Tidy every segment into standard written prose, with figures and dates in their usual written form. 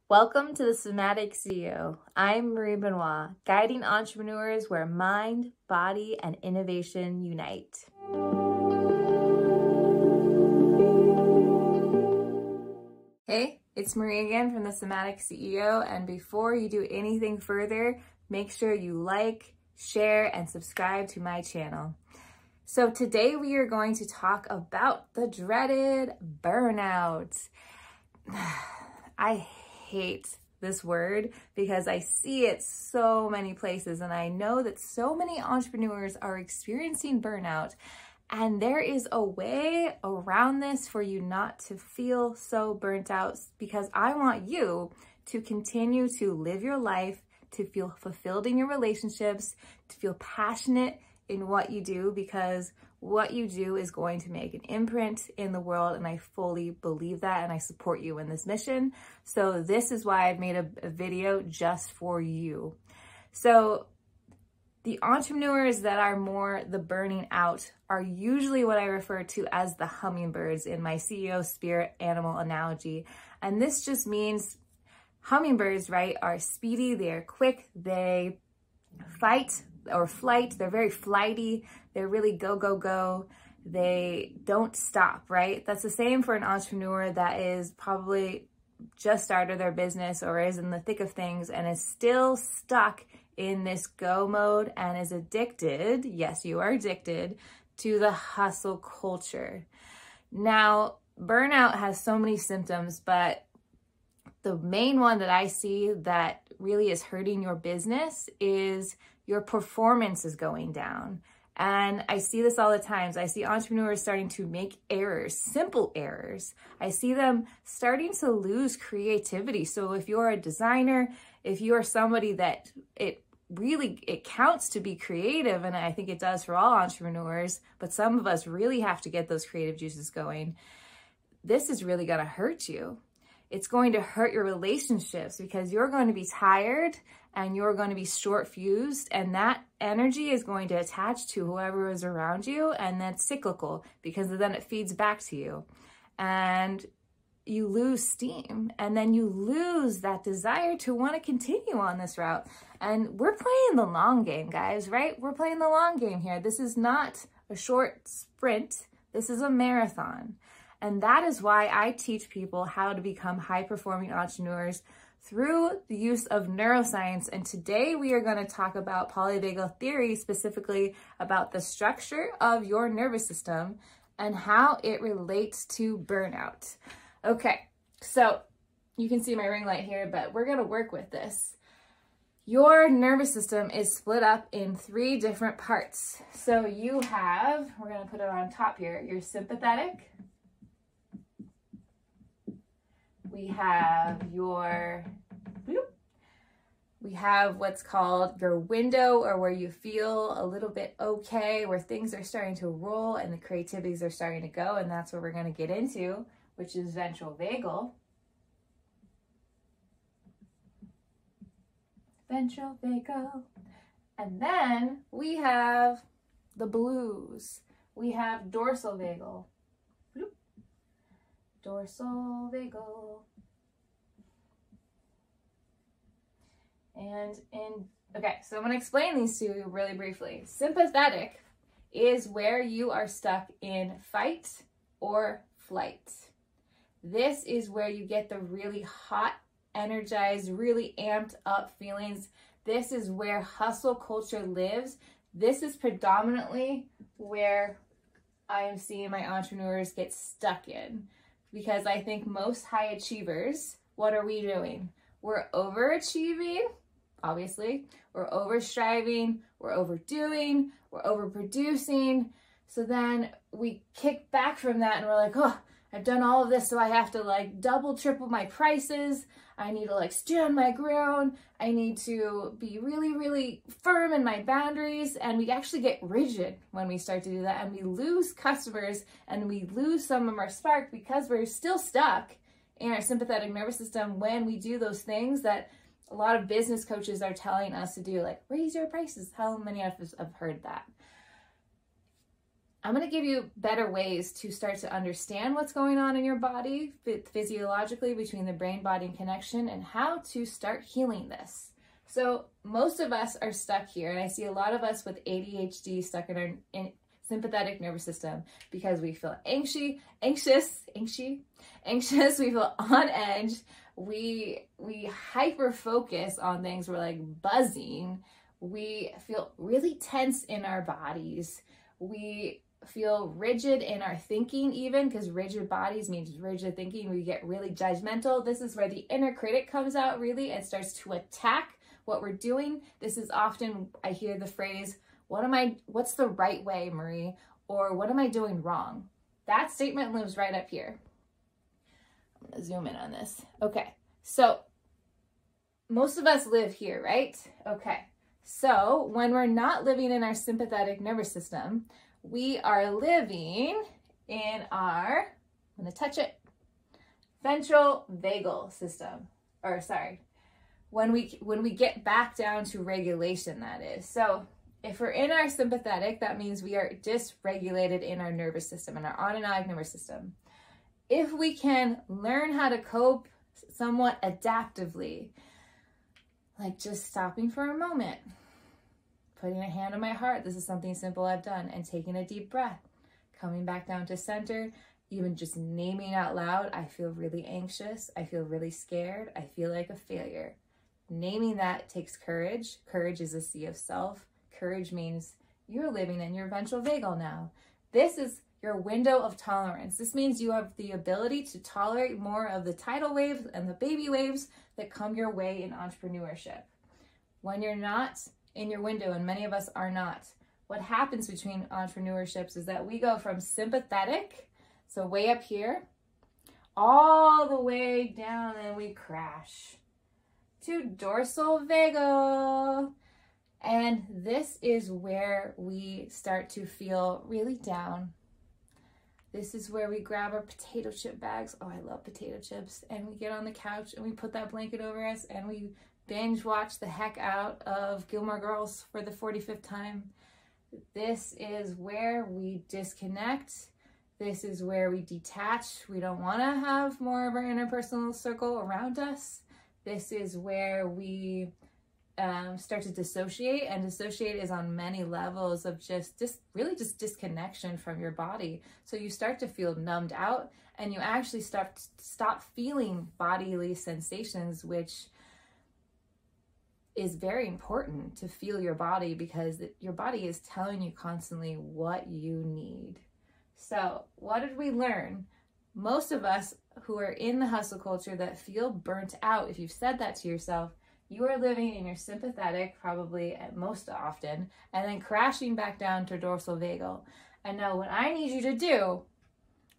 Welcome to the Somatic CEO. I'm Marie Benoit, guiding entrepreneurs where mind, body, and innovation unite. Hey, it's Marie again from the Somatic CEO, and before you do anything further, make sure you like, share, and subscribe to my channel. So today we are going to talk about the dreaded burnout. I hate this word because I see it so many places, and I know that so many entrepreneurs are experiencing burnout, and there is a way around this for you not to feel so burnt out, because I want you to continue to live your life, to feel fulfilled in your relationships, to feel passionate in what you do, because what you do is going to make an imprint in the world, and I fully believe that, and I support you in this mission. So this is why I've made a video just for you. So the entrepreneurs that are more the burning out are usually what I refer to as the hummingbirds in my CEO spirit animal analogy. And this just means hummingbirds, right, are speedy, they're quick, they fight or flight, they're very flighty, they're really go, go, go, they don't stop, right? That's the same for an entrepreneur that is probably just started their business or is in the thick of things and is still stuck in this go mode and is addicted, yes, you are addicted, to the hustle culture. Now, burnout has so many symptoms, but the main one that I see that really is hurting your business is your performance is going down. And I see this all the time. I see entrepreneurs starting to make errors, simple errors. I see them starting to lose creativity. So if you're a designer, if you're somebody that it counts to be creative, and I think it does for all entrepreneurs, but some of us really have to get those creative juices going, this is really gonna hurt you. It's going to hurt your relationships because you're going to be tired and you're going to be short fused, and that energy is going to attach to whoever is around you, and that's cyclical because then it feeds back to you and you lose steam, and then you lose that desire to want to continue on this route. And we're playing the long game, guys, right? We're playing the long game here. This is not a short sprint. This is a marathon. And that is why I teach people how to become high-performing entrepreneurs through the use of neuroscience. And today we are going to talk about polyvagal theory, specifically about the structure of your nervous system and how it relates to burnout. Okay, so you can see my ring light here, but we're going to work with this. Your nervous system is split up in 3 different parts. So you have, we're going to put it on top here, your sympathetic. We have we have what's called your window, or where you feel a little bit okay, where things are starting to roll and the creativities are starting to go, and that's what we're going to get into, which is ventral vagal. Ventral vagal. And then we have the blues. We have dorsal vagal. Dorsal vagal. Okay, so I'm going to explain these to you really briefly. Sympathetic is where you are stuck in fight or flight. This is where you get the really hot, energized, really amped up feelings. This is where hustle culture lives. This is predominantly where I am seeing my entrepreneurs get stuck in. Because I think most high achievers, what are we doing? We're overachieving, obviously. We're overstriving, we're overdoing, we're overproducing. So then we kick back from that and we're like, oh, I've done all of this, so I have to like double, triple my prices. I need to like stand my ground. I need to be really, really firm in my boundaries. And we actually get rigid when we start to do that. And we lose customers and we lose some of our spark because we're still stuck in our sympathetic nervous system when we do those things that a lot of business coaches are telling us to do, like raise your prices. How many of us have heard that? I'm going to give you better ways to start to understand what's going on in your body physiologically between the brain-body connection and how to start healing this. So most of us are stuck here, and I see a lot of us with ADHD stuck in our sympathetic nervous system because we feel anxious, we feel on edge, we hyper focus on things, we're like buzzing, we feel really tense in our bodies, we feel rigid in our thinking, even because rigid bodies means rigid thinking. We get really judgmental. This is where the inner critic comes out really and starts to attack what we're doing. This is often, I hear the phrase, what's the right way, Marie? Or what am I doing wrong? That statement lives right up here. I'm gonna zoom in on this. Okay, so most of us live here, right? Okay, so when we're not living in our sympathetic nervous system, we are living in our, I'm gonna touch it, ventral vagal system, or sorry, when we get back down to regulation, that is. So if we're in our sympathetic, that means we are dysregulated in our nervous system, in our autonomic nervous system. If we can learn how to cope somewhat adaptively, like just stopping for a moment, putting a hand on my heart, this is something simple I've done, and taking a deep breath, coming back down to center, even just naming out loud, I feel really anxious, I feel really scared, I feel like a failure. Naming that takes courage. Courage is a sea of self. Courage means you're living in your ventral vagal now. This is your window of tolerance. This means you have the ability to tolerate more of the tidal waves and the baby waves that come your way in entrepreneurship. When you're not in your window, and many of us are not, what happens between entrepreneurships is that we go from sympathetic, so way up here, all the way down, and we crash to dorsal vagal. And this is where we start to feel really down. This is where we grab our potato chip bags. Oh, I love potato chips. And we get on the couch and we put that blanket over us and we binge watch the heck out of Gilmore Girls for the 45th time. This is where we disconnect. This is where we detach. We don't want to have more of our interpersonal circle around us. This is where we start to dissociate, and dissociate is on many levels of just really disconnection from your body. So you start to feel numbed out, and you actually stop feeling bodily sensations, which is very important to feel your body, because your body is telling you constantly what you need. So what did we learn? Most of us who are in the hustle culture that feel burnt out, if you've said that to yourself, you are living in your sympathetic, probably at most often, and then crashing back down to dorsal vagal. And now what I need you to do,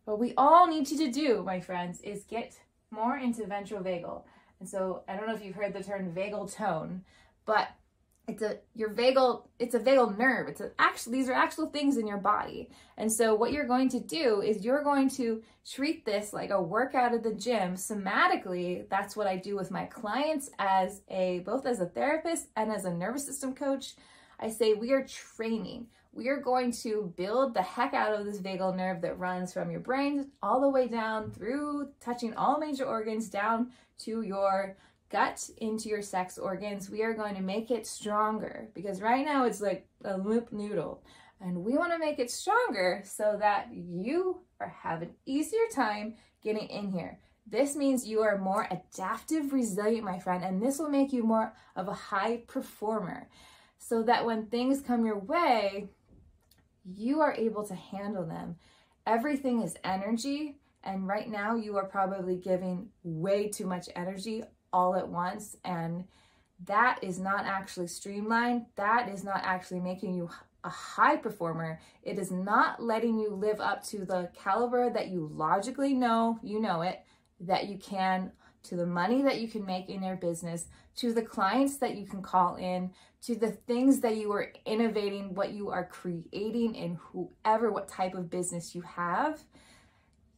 what we all need you to do, my friends, is get more into ventral vagal. And so I don't know if you've heard the term vagal tone, but it's a vagal nerve. These are actual things in your body. And so what you're going to do is you're going to treat this like a workout at the gym somatically. That's what I do with my clients both as a therapist and as a nervous system coach. I say we are training. We are going to build the heck out of this vagal nerve that runs from your brain all the way down through touching all major organs down to your gut, into your sex organs. We are going to make it stronger, because right now it's like a loop noodle, and we want to make it stronger so that you have an easier time getting in here. This means you are more adaptive, resilient, my friend, and this will make you more of a high performer, so that when things come your way, you are able to handle them. Everything is energy, and right now you are probably giving way too much energy all at once, and that is not actually streamlined. That is not actually making you a high performer. It is not letting you live up to the caliber that you logically know, that you can, to the money that you can make in your business, to the clients that you can call in, to the things that you are innovating, what you are creating in what type of business you have.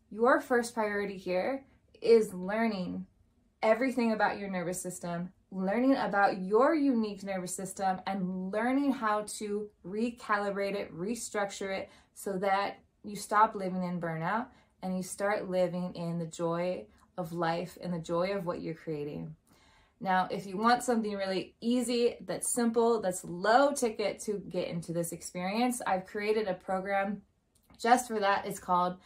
Your first priority here is learning everything about your nervous system, learning about your unique nervous system and learning how to recalibrate it, restructure it so that you stop living in burnout and you start living in the joy of life and the joy of what you're creating. Now, if you want something really easy, that's simple, that's low ticket to get into this experience, I've created a program just for that. It's called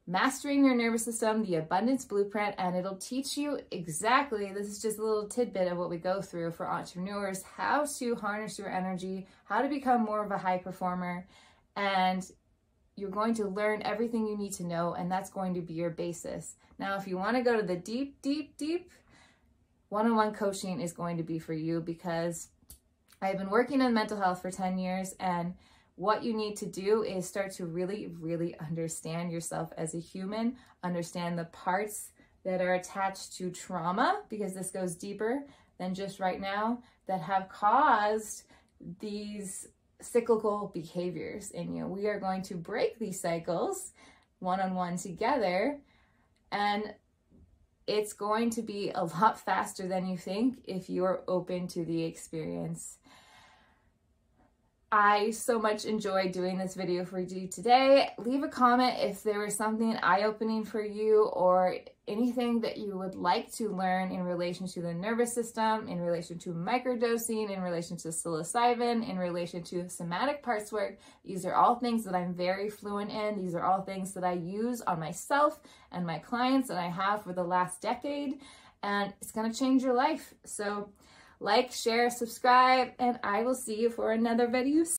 Mastering Your Nervous System, the Abundance Blueprint, and it'll teach you exactly, this is just a little tidbit of what we go through for entrepreneurs, how to harness your energy, how to become more of a high performer, and you're going to learn everything you need to know, and that's going to be your basis. Now, if you want to go to the deep, deep, deep, one-on-one coaching is going to be for you, because I've been working in mental health for 10 years, and what you need to do is start to really, really understand yourself as a human, understand the parts that are attached to trauma, because this goes deeper than just right now, that have caused these cyclical behaviors in you. We are going to break these cycles one-on-one together, and it's going to be a lot faster than you think if you're open to the experience. I so much enjoyed doing this video for you today. Leave a comment if there was something eye-opening for you or anything that you would like to learn in relation to the nervous system, in relation to microdosing, in relation to psilocybin, in relation to somatic parts work. These are all things that I'm very fluent in. These are all things that I use on myself and my clients, and I have for the last decade, and it's going to change your life. So like, share, subscribe, and I will see you for another video.